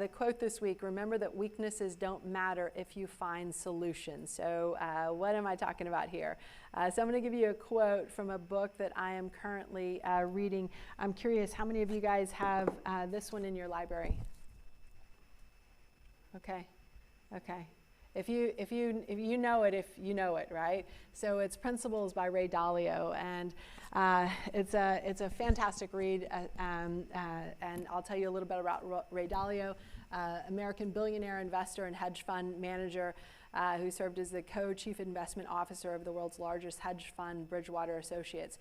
the quote this week, remember that weaknesses don't matter if you find solutions. So what am I talking about here? So I'm going to give you a quote from a book that I am currently reading. I'm curious, how many of you guys have this one in your library? Okay. If you know it, right? So it's Principles by Ray Dalio, and it's a fantastic read. And I'll tell you a little bit about Ray Dalio, American billionaire, investor, and hedge fund manager, who served as the co-chief investment officer of the world's largest hedge fund, Bridgewater Associates.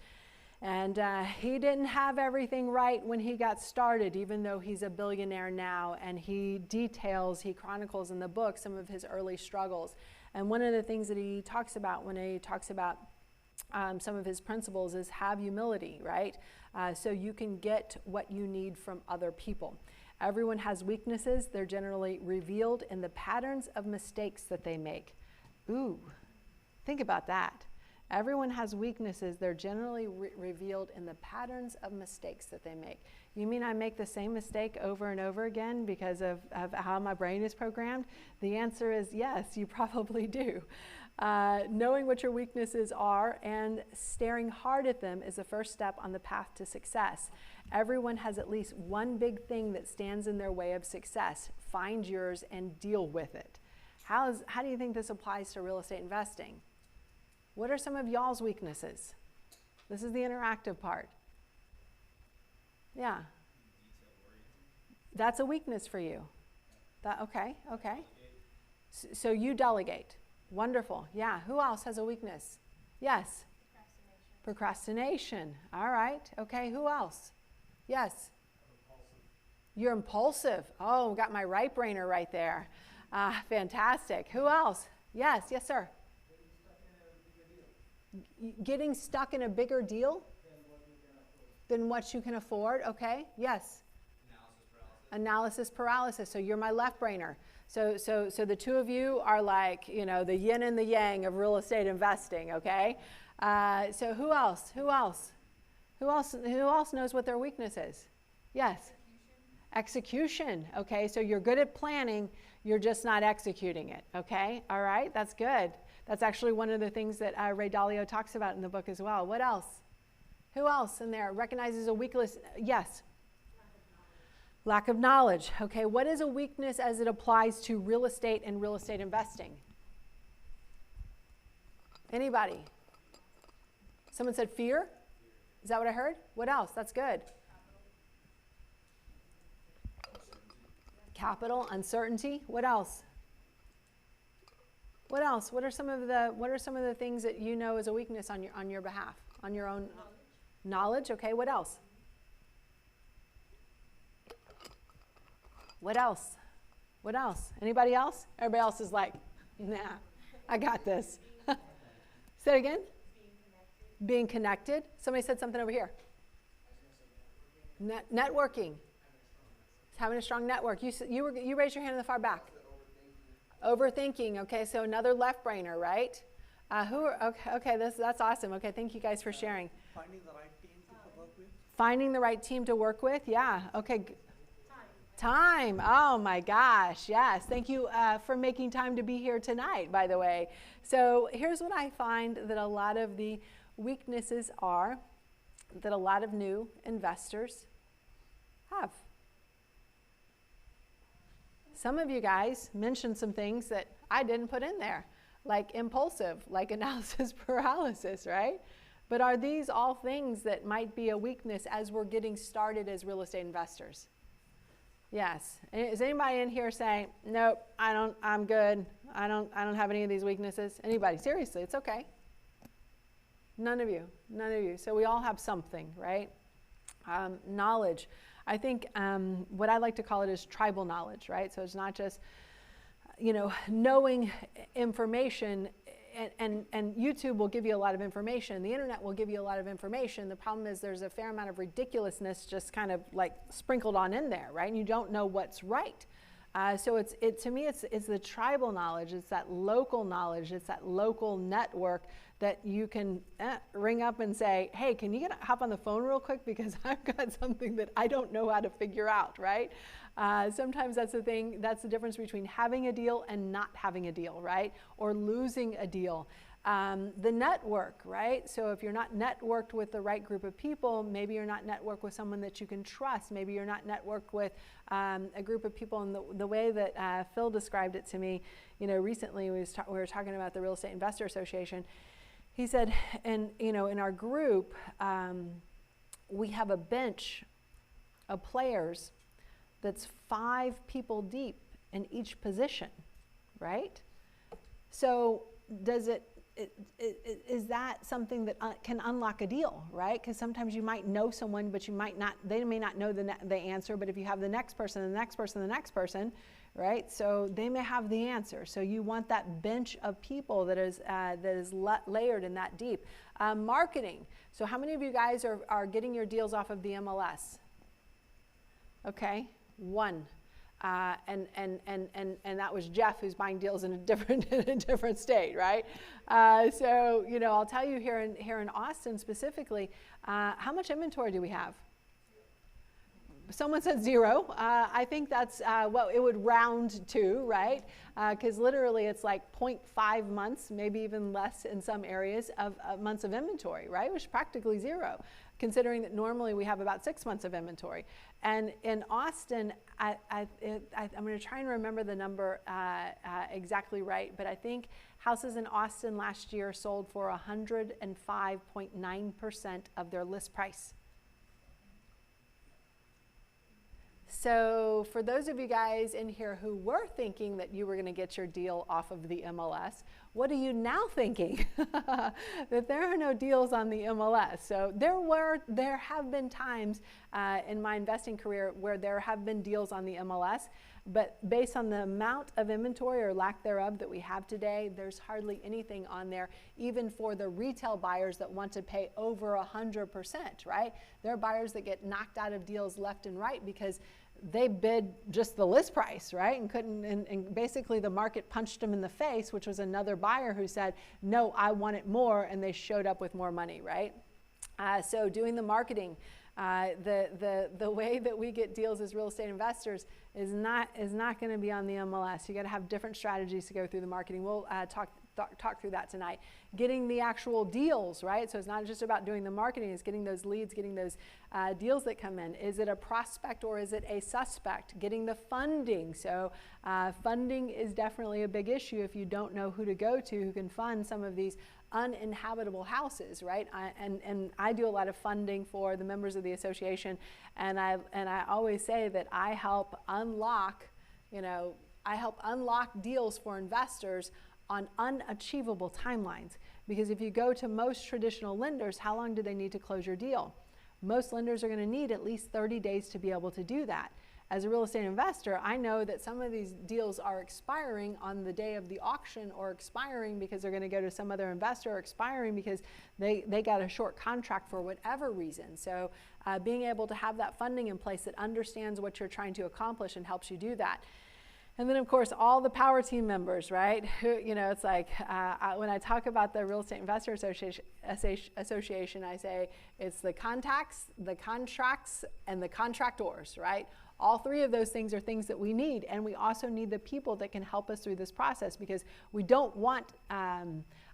And he didn't have everything right when he got started, even though he's a billionaire now. And he chronicles in the book some of his early struggles. And one of the things that he talks about when he talks about some of his principles is have humility, right? So you can get what you need from other people. Everyone has weaknesses. They're generally revealed in the patterns of mistakes that they make. Ooh, think about that. Everyone has weaknesses. They're generally revealed in the patterns of mistakes that they make. You mean I make the same mistake over and over again because of how my brain is programmed? The answer is yes, you probably do. Knowing what your weaknesses are and staring hard at them is the first step on the path to success. Everyone has at least one big thing that stands in their way of success. Find yours and deal with it. How do you think this applies to real estate investing? What are some of y'all's weaknesses? This is the interactive part. Yeah. That's a weakness for you. Okay. So you delegate. Wonderful. Yeah. Who else has a weakness? Yes. Procrastination. All right. Okay. Who else? Yes. You're impulsive. Oh, got my right brainer right there. Fantastic. Who else? Yes, sir. Getting stuck in a bigger deal than what you can afford. Okay. Yes. Analysis paralysis. So you're my left brainer. So the two of you are like, the yin and the yang of real estate investing. Okay. So who else knows what their weakness is? Yes. Execution. Okay. So you're good at planning. You're just not executing it. Okay. All right. That's good. That's actually one of the things that Ray Dalio talks about in the book as well. What else? Who else in there recognizes a weakness? Yes. Lack of knowledge. Okay, what is a weakness as it applies to real estate and real estate investing? Anybody? Someone said fear? Is that what I heard? What else? That's good. Capital, uncertainty. What else? What else? What are some of the things that you know is a weakness on your behalf, on your own knowledge? Okay. What else? What else? What else? Anybody else? Everybody else is like, nah, I got this. Say it again. Being connected. Somebody said something over here. Networking. Having a strong network. You raised your hand in the far back. Overthinking. Okay, so another left brainer, right? Okay, that's awesome. Okay, thank you guys for sharing. Finding the right team to work with. Finding the right team to work with. Yeah. Okay. Time. Oh my gosh. Yes. Thank you for making time to be here tonight, by the way. So here's what I find that a lot of the weaknesses are that a lot of new investors have. Some of you guys mentioned some things that I didn't put in there, like impulsive, like analysis paralysis, right? But are these all things that might be a weakness as we're getting started as real estate investors? Yes. Is anybody in here saying, nope, I'm good. I don't have any of these weaknesses? Anybody? Seriously, it's okay. None of you. So we all have something, right? Knowledge. I think what I like to call it is tribal knowledge, right? So it's not just, knowing information, and YouTube will give you a lot of information. The internet will give you a lot of information. The problem is there's a fair amount of ridiculousness just kind of like sprinkled on in there, right? And you don't know what's right. So to me, it's the tribal knowledge. It's that local knowledge. It's that local network that you can ring up and say, hey, can you hop on the phone real quick because I've got something that I don't know how to figure out, right? Sometimes that's the thing, that's the difference between having a deal and not having a deal, right? Or losing a deal. The network, right? So if you're not networked with the right group of people, maybe you're not networked with someone that you can trust. Maybe you're not networked with a group of people. And the way that Phil described it to me, recently we were talking about the Real Estate Investor Association. He said, and in our group, we have a bench of players that's 5 people deep in each position, right? So is that something that can unlock a deal, right? Because sometimes you might know someone, but they may not know the answer, but if you have the next person, the next person, the next person, right? So they may have the answer. So you want that bench of people that is layered and that deep. Marketing. So how many of you guys are getting your deals off of the MLS? Okay, 1. And that was Jeff, who's buying deals in a different state, right? So I'll tell you here in Austin specifically, how much inventory do we have? Someone said 0. I think that's what it would round to, right? Because literally it's like 0.5 months, maybe even less in some areas of months of inventory, right? Which is practically 0, considering that normally we have about 6 months of inventory. And in Austin, I'm going to try and remember the number exactly right, but I think houses in Austin last year sold for 105.9% of their list price. So for those of you guys in here who were thinking that you were going to get your deal off of the MLS, what are you now thinking? That there are no deals on the MLS. So there have been times in my investing career where there have been deals on the MLS, but based on the amount of inventory or lack thereof that we have today, there's hardly anything on there, even for the retail buyers that want to pay over 100%, right? There are buyers that get knocked out of deals left and right because they bid just the list price, right? And basically the market punched them in the face, which was another buyer who said, no, I want it more, and they showed up with more money, right? So doing the marketing, the way that we get deals as real estate investors is not going to be on the MLS. You got to have different strategies to go through the marketing. We'll talk through that tonight. Getting the actual deals, right? So it's not just about doing the marketing, it's getting those leads, getting those deals that come in. Is it a prospect or is it a suspect? Getting the funding. So funding is definitely a big issue if you don't know who to go to who can fund some of these uninhabitable houses, right? And I do a lot of funding for the members of the association, and I always say that I help unlock deals for investors on unachievable timelines. Because if you go to most traditional lenders, how long do they need to close your deal? Most lenders are going to need at least 30 days to be able to do that. As a real estate investor, I know that some of these deals are expiring on the day of the auction, or expiring because they're going to go to some other investor, or expiring because they got a short contract for whatever reason. So being able to have that funding in place that understands what you're trying to accomplish and helps you do that. And then, of course, all the power team members, right? It's like when I talk about the Real Estate Investor Association, I say it's the contacts, the contracts, and the contractors, right? All 3 of those things are things that we need, and we also need the people that can help us through this process, because we don't want,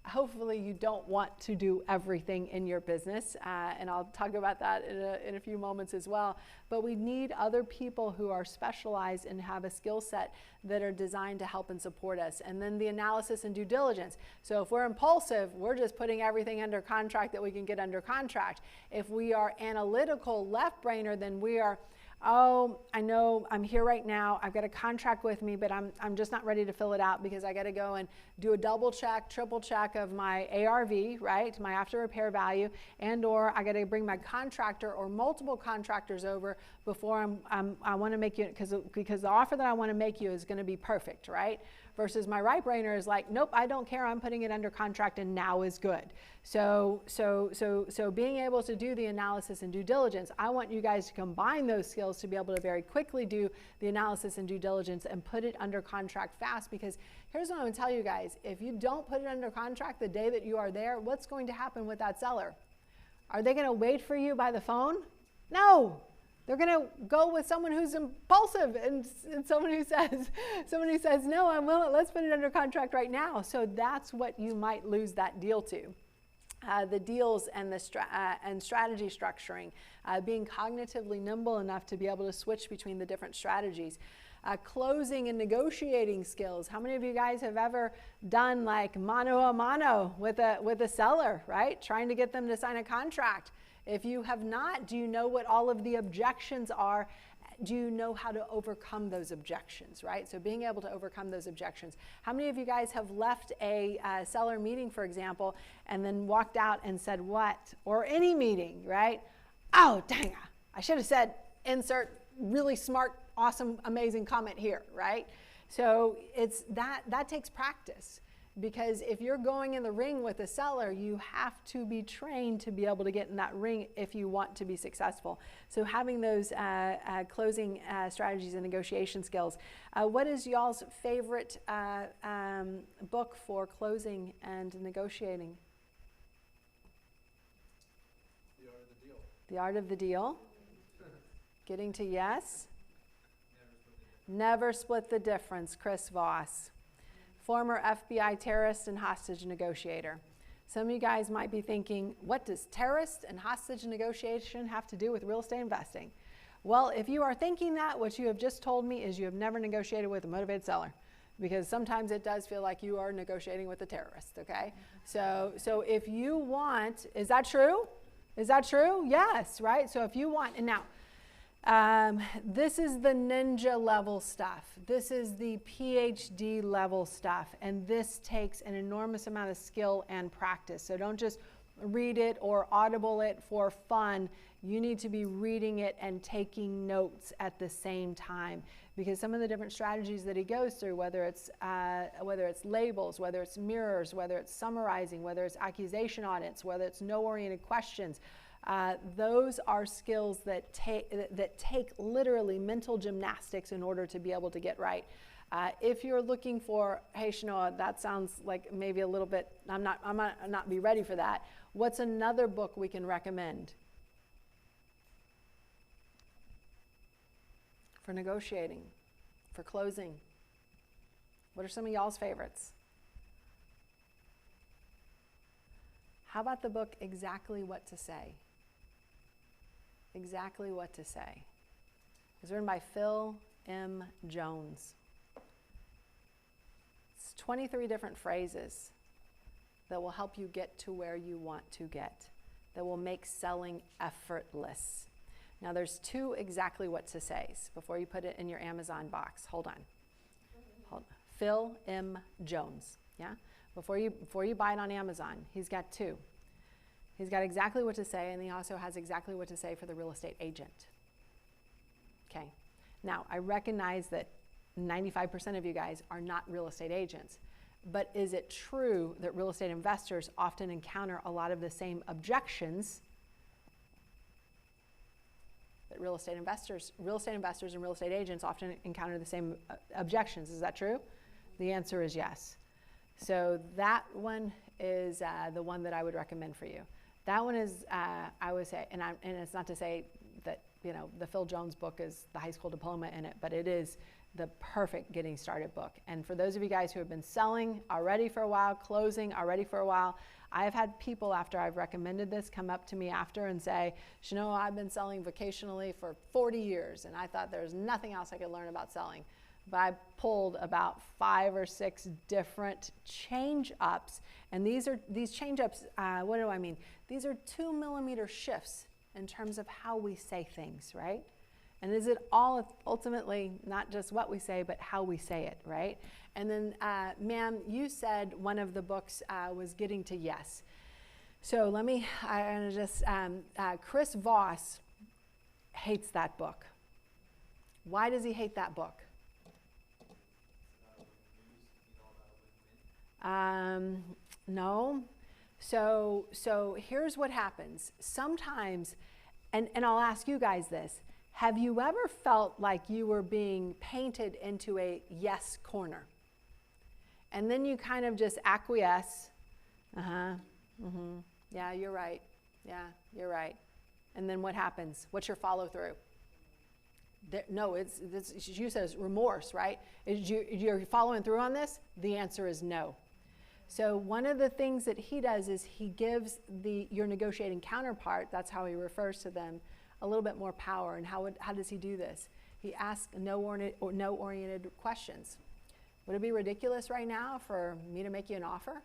hopefully you don't want to do everything in your business, and I'll talk about that in a few moments as well, but we need other people who are specialized and have a skill set that are designed to help and support us. And then the analysis and due diligence. So if we're impulsive, we're just putting everything under contract that we can get under contract. If we are analytical, left-brainer, then we are, oh, I know I'm here right now, I've got a contract with me, but I'm just not ready to fill it out because I got to go and do a double check, triple check of my ARV, right, my after repair value, and or I got to bring my contractor or multiple contractors over before I want to make you, because the offer that I want to make you is going to be perfect, right? versus my right brainer is like, nope, I don't care, I'm putting it under contract and now is good. So being able to do the analysis and due diligence, I want you guys to combine those skills to be able to very quickly do the analysis and due diligence and put it under contract fast, because here's what I'm going to tell you guys. If you don't put it under contract the day that you are there, what's going to happen with that seller? Are they going to wait for you by the phone? No. They're going to go with someone who's impulsive and someone who says, no, I'm willing, let's put it under contract right now. So that's what you might lose that deal to. The deals and the strategy structuring, being cognitively nimble enough to be able to switch between the different strategies. Closing and negotiating skills. How many of you guys have ever done like mano a mano with a seller, right? Trying to get them to sign a contract. If you have not, do you know what all of the objections are? Do you know how to overcome those objections, right? So being able to overcome those objections. How many of you guys have left a seller meeting, for example, and then walked out and said what? Or any meeting, right? Oh, dang, I should have said insert really smart, awesome, amazing comment here, right? So it's that takes practice. Because if you're going in the ring with a seller, you have to be trained to be able to get in that ring if you want to be successful. So having those closing strategies and negotiation skills. What is y'all's favorite book for closing and negotiating? The Art of the Deal. The Art of the Deal. Getting to yes. Never Split the Difference, Chris Voss. Former FBI terrorist and hostage negotiator. Some of you guys might be thinking, what does terrorist and hostage negotiation have to do with real estate investing? Well, if you are thinking that, what you have just told me is you have never negotiated with a motivated seller, because sometimes it does feel like you are negotiating with a terrorist, okay? So if you want, is that true? Is that true? Yes, right? So if you want, and now, this is the ninja level stuff. This is the PhD level stuff. And this takes an enormous amount of skill and practice. So don't just read it or audible it for fun. You need to be reading it and taking notes at the same time. Because some of the different strategies that he goes through, whether it's labels, whether it's mirrors, whether it's summarizing, whether it's accusation audits, whether it's no-oriented questions, those are skills that take literally mental gymnastics in order to be able to get right. If you're looking for, hey Shanoa, that sounds like maybe a little bit, I might not be ready for that. What's another book we can recommend for negotiating, for closing? What are some of y'all's favorites? How about the book Exactly What to Say? Exactly What to Say. It's written by Phil M. Jones. It's 23 different phrases that will help you get to where you want to get, that will make selling effortless. Now there's 2 Exactly What to Says before you put it in your Amazon box. Hold on. Phil M. Jones, yeah? Before you buy it on Amazon, he's got 2. He's got Exactly What to Say, and he also has Exactly What to Say for the real estate agent. Okay. Now, I recognize that 95% of you guys are not real estate agents, but is it true that real estate investors often encounter a lot of the same objections that real estate investors and real estate agents often encounter the same objections? Is that true? The answer is yes. So that one is the one that I would recommend for you. That one is, I would say, and it's not to say that, you know, the Phil Jones book is the high school diploma in it, but it is the perfect getting started book. And for those of you guys who have been selling already for a while, closing already for a while, I've had people after I've recommended this come up to me after and say, Shanoa, I've been selling vocationally for 40 years, and I thought there was nothing else I could learn about selling. But I pulled about 5 or 6 different change ups, and these change ups, what do I mean? These are 2mm shifts in terms of how we say things, right? And is it all ultimately not just what we say, but how we say it, right? And then, ma'am, you said one of the books was Getting to Yes. So I'm gonna just, Chris Voss hates that book. Why does he hate that book? No. So here's what happens. Sometimes, and I'll ask you guys this, have you ever felt like you were being painted into a yes corner? And then you kind of just acquiesce. Yeah, you're right. Yeah, you're right. And then what happens? What's your follow through? No, it's you said it's remorse, right? You're following through on this? The answer is no. So one of the things that he does is he gives your negotiating counterpart, that's how he refers to them, a little bit more power. And how does he do this? He asks no-oriented questions. Would it be ridiculous right now for me to make you an offer?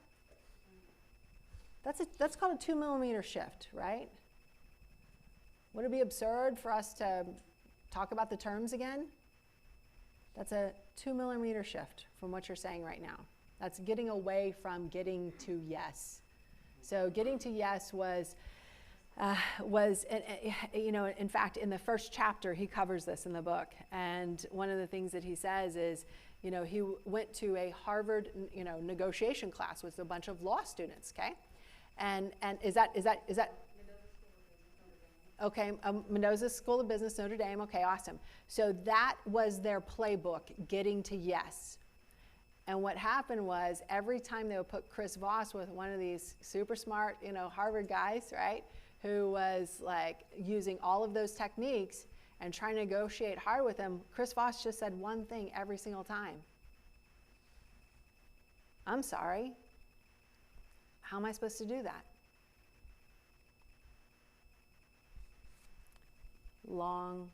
That's called a 2 millimeter shift, right? Would it be absurd for us to talk about the terms again? That's a 2 millimeter shift from what you're saying right now. That's getting away from getting to yes. So getting to yes was in fact, in the first chapter, he covers this in the book. And one of the things that he says is, he went to a Harvard, negotiation class with a bunch of law students, okay? And is that okay, Mendoza School of Business, Notre Dame, okay, awesome. So that was their playbook, getting to yes. And what happened was every time they would put Chris Voss with one of these super smart, Harvard guys, right, who was like using all of those techniques and trying to negotiate hard with him, Chris Voss just said one thing every single time. I'm sorry. How am I supposed to do that? Long,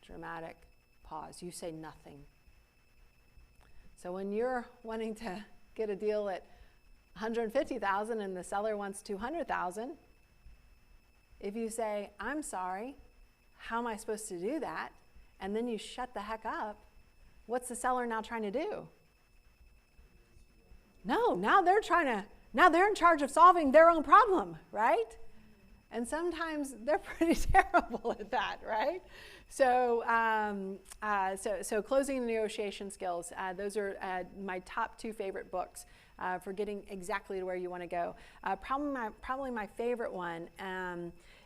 dramatic pause. You say nothing. So when you're wanting to get a deal at $150,000 and the seller wants $200,000, if you say, I'm sorry, how am I supposed to do that? And then you shut the heck up, what's the seller now trying to do? No, now they're in charge of solving their own problem, right? And sometimes they're pretty terrible at that, right? So Closing and Negotiation Skills, those are my top 2 favorite books for getting exactly to where you want to go. Probably my favorite one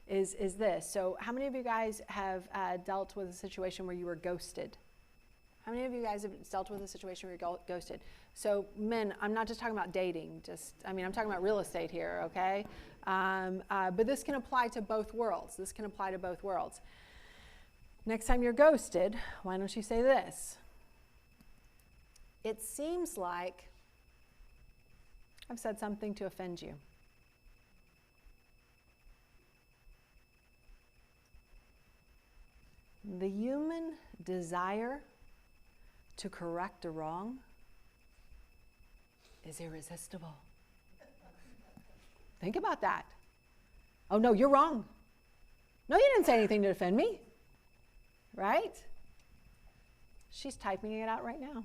is this. So how many of you guys have dealt with a situation where you were ghosted? How many of you guys have dealt with a situation where you're ghosted? So men, I'm not just talking about dating, I'm talking about real estate here, okay? But this can apply to both worlds. Next time you're ghosted, why don't you say this? It seems like I've said something to offend you. The human desire to correct a wrong is irresistible. Think about that. Oh, no, you're wrong. No, you didn't say anything to offend me. Right? She's typing it out right now.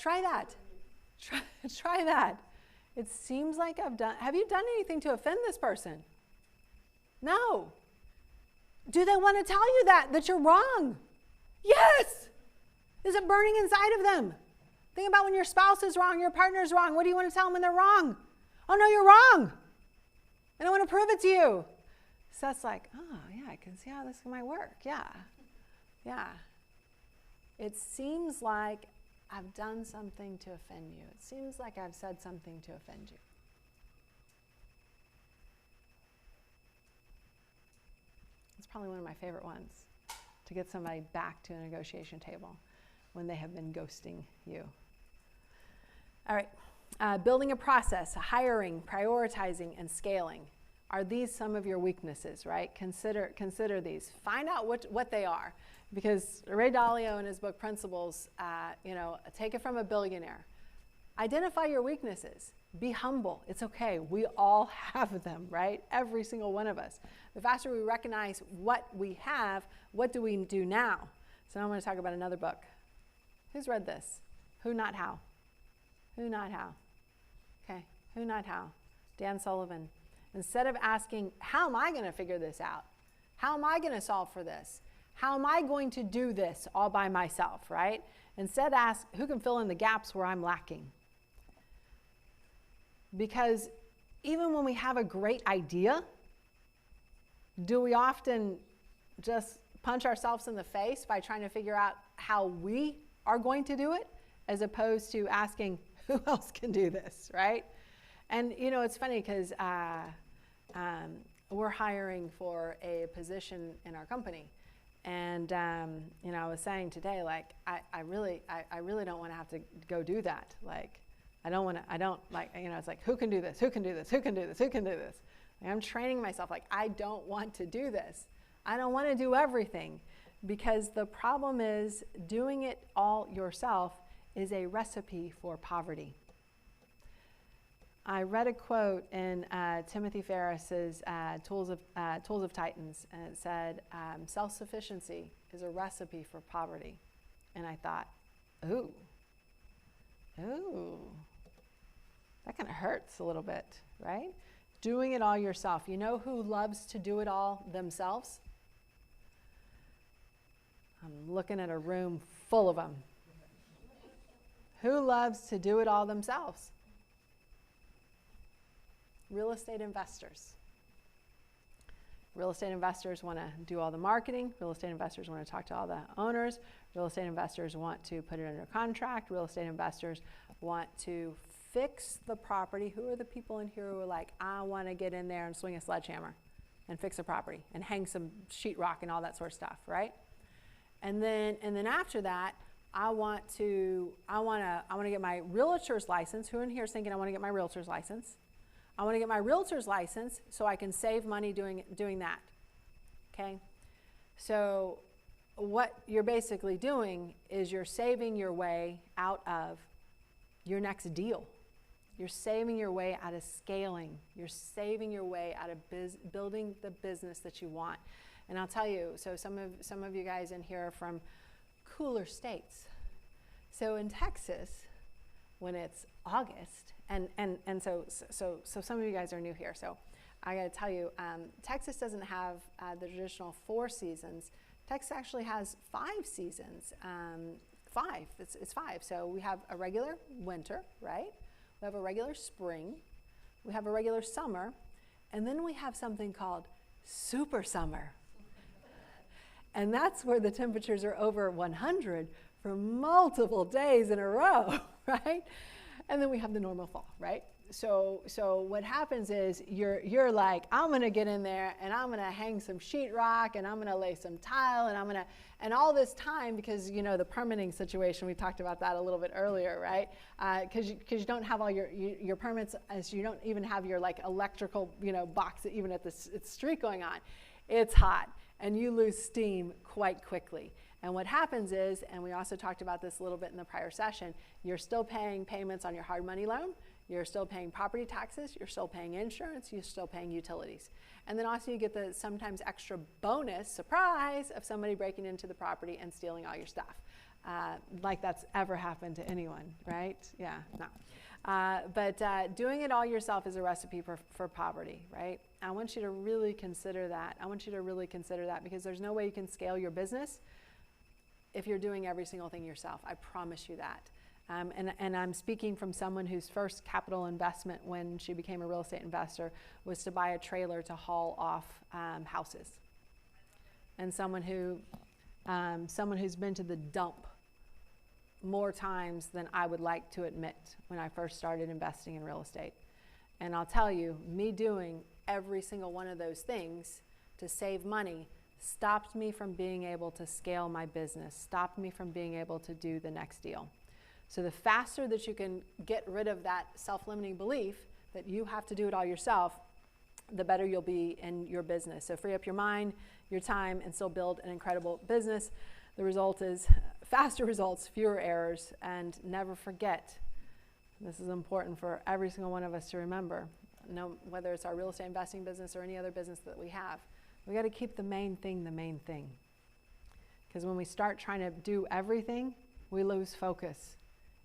Try that. Try that. It seems like have you done anything to offend this person? No. Do they want to tell you that you're wrong? Yes. Is it burning inside of them? Think about when your spouse is wrong, your partner is wrong. What do you want to tell them when they're wrong? Oh, no, you're wrong. And I want to prove it to you. So that's like, oh, yeah, I can see how this might work. Yeah. It seems like I've done something to offend you. It seems like I've said something to offend you. It's probably one of my favorite ones, to get somebody back to a negotiation table when they have been ghosting you. All right, building a process, hiring, prioritizing, and scaling. Are these some of your weaknesses, right? Consider these. Find out what they are. Because Ray Dalio in his book Principles, take it from a billionaire. Identify your weaknesses. Be humble. It's okay. We all have them, right? Every single one of us. The faster we recognize what we have, what do we do now? So now I'm going to talk about another book. Who's read this? Who, Not How? Who, Not How? Okay. Who, Not How? Dan Sullivan. Instead of asking, how am I going to figure this out? How am I going to solve for this? How am I going to do this all by myself, right? Instead, ask, who can fill in the gaps where I'm lacking? Because even when we have a great idea, do we often just punch ourselves in the face by trying to figure out how we are going to do it, as opposed to asking, who else can do this, right? And you know, it's funny because we're hiring for a position in our company. And you know, I was saying today, like, I really don't want to have to go do that. Like, I don't, like, you know, it's like, who can do this? Who can do this? Who can do this? Who can do this? Like, I'm training myself, like, I don't want to do this. I don't want to do everything, because the problem is doing it all yourself is a recipe for poverty. I read a quote in Timothy Ferriss's Tools of Titans, and it said, self-sufficiency is a recipe for poverty. And I thought, ooh, that kind of hurts a little bit, right? Doing it all yourself. You know who loves to do it all themselves? I'm looking at a room full of them. Who loves to do it all themselves? Real estate investors. Real estate investors want to do all the marketing. Real estate investors want to talk to all the owners. Real estate investors want to put it under contract. Real estate investors want to fix the property. Who are the people in here who are like, I want to get in there and swing a sledgehammer and fix a property and hang some sheetrock and all that sort of stuff, right? And then after that, I want to get my realtor's license. Who in here is thinking I want to get my realtor's license? I want to get my realtor's license so I can save money doing that. Okay? So what you're basically doing is you're saving your way out of your next deal. You're saving your way out of scaling. You're saving your way out of building the business that you want. And I'll tell you, so some of you guys in here are from cooler states. So in Texas, when it's August, and so some of you guys are new here, so I got to tell you, Texas doesn't have the traditional 4 seasons. Texas actually has 5 seasons. 5. It's 5. So we have a regular winter, right? We have a regular spring. We have a regular summer, and then we have something called super summer. And that's where the temperatures are over 100 for multiple days in a row, right? And then we have the normal fall, right? So what happens is you're like, I'm gonna get in there and I'm gonna hang some sheetrock and I'm gonna lay some tile and all this time, because you know the permitting situation, we talked about that a little bit earlier, right? Because you don't have all your permits, as you don't even have your like electrical box even at the street going on. It's hot and you lose steam quite quickly. And what happens is, and we also talked about this a little bit in the prior session, you're still paying payments on your hard money loan, you're still paying property taxes, you're still paying insurance, you're still paying utilities. And then also you get the sometimes extra bonus, surprise, of somebody breaking into the property and stealing all your stuff. Like that's ever happened to anyone, right? Yeah, no. But doing it all yourself is a recipe for poverty, right? I want you to really consider that. I want you to really consider that, because there's no way you can scale your business if you're doing every single thing yourself. I promise you that. And I'm speaking from someone whose first capital investment when she became a real estate investor was to buy a trailer to haul off houses. And someone who's been to the dump more times than I would like to admit when I first started investing in real estate. And I'll tell you, me doing every single one of those things to save money stopped me from being able to scale my business, stopped me from being able to do the next deal. So the faster that you can get rid of that self-limiting belief that you have to do it all yourself, the better you'll be in your business. So free up your mind, your time, and still build an incredible business. The result is faster results, fewer errors, and never forget, this is important for every single one of us to remember, whether it's our real estate investing business or any other business that we have, we got to keep the main thing the main thing. Because when we start trying to do everything, we lose focus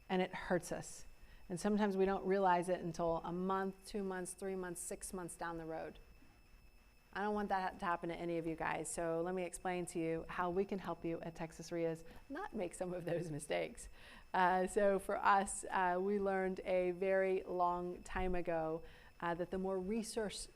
and it hurts us. And sometimes we don't realize it until a month, 2 months, 3 months, 6 months down the road. I don't want that to happen to any of you guys. So let me explain to you how we can help you at Texas REIAs not make some of those mistakes. So for us, we learned a very long time ago that the more resource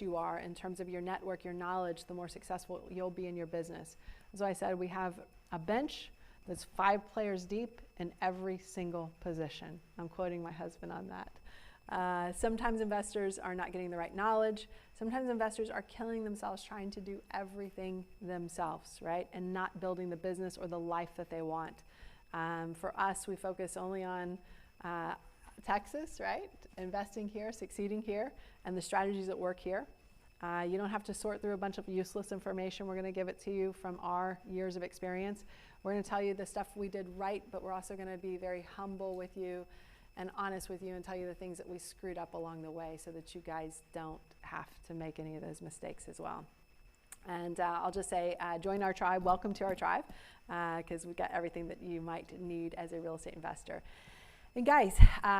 you are in terms of your network, your knowledge, the more successful you'll be in your business. So I said we have a bench that's 5 players deep in every single position. I'm quoting my husband on that. Sometimes investors are not getting the right knowledge. Sometimes investors are killing themselves trying to do everything themselves, right? And not building the business or the life that they want. For us, we focus only on Texas, right? Investing here, succeeding here, and the strategies that work here. You don't have to sort through a bunch of useless information. We're going to give it to you from our years of experience. We're going to tell you the stuff we did right, but we're also going to be very humble with you and honest with you and tell you the things that we screwed up along the way so that you guys don't have to make any of those mistakes as well. And I'll just say, join our tribe. Welcome to our tribe, because we've got everything that you might need as a real estate investor. And guys,